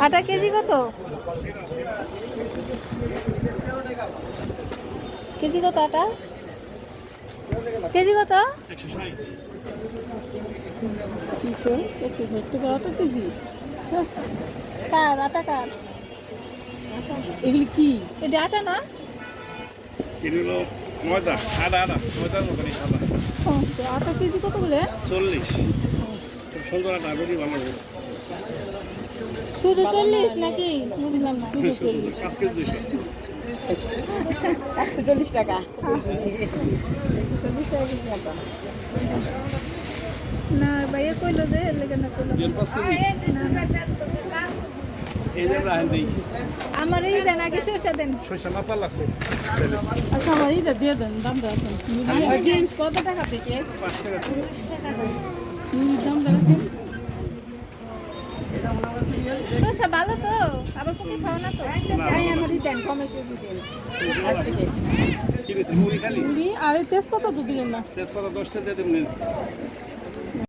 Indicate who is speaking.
Speaker 1: আটা কেজি কত? কেজি কত আটা? কেজি কত?
Speaker 2: 160 টাকা কেজি।
Speaker 1: কার আটা কার?
Speaker 2: এগুলি কি?
Speaker 1: এটা আটা না?
Speaker 3: এগুলো ময়দা, আদা ময়দার মতন সাদা।
Speaker 2: তো আটা কেজি কত বলে?
Speaker 3: 40। খুব সুন্দর আটা, বেশি ভালো হবে।
Speaker 1: শুধু 40 নাকি? বুঝলাম না।
Speaker 3: 5 কেজি 200।
Speaker 2: 140 টাকা। 140 টাকা কেজি আটা।
Speaker 1: না ভাইয়া কইলো যে এর লেগে না কইলো।
Speaker 3: 5 কেজি। এই যে রাহেন দেই।
Speaker 1: আমার এই দেন আগে সরষা দেন।
Speaker 3: সরষা মাপা লাগছে।
Speaker 2: আচ্ছা আমার এইটা দিয়ে দেন, দামটা রাখেন। জিন্স কত টাকা থেকে?
Speaker 3: 5 টাকা।
Speaker 2: দামটা রাখেন।
Speaker 1: সরষা ভালো তো? আবার পুকি খাও না তো?
Speaker 2: তাই আমারই দেন, কমে সবজি দেন।
Speaker 3: কি দিছেন? মুড়ি খালি?
Speaker 2: আর এই তেজপাতা তো দিলেন না।
Speaker 3: তেজপাতা 10 টা দিয়ে দেবেন।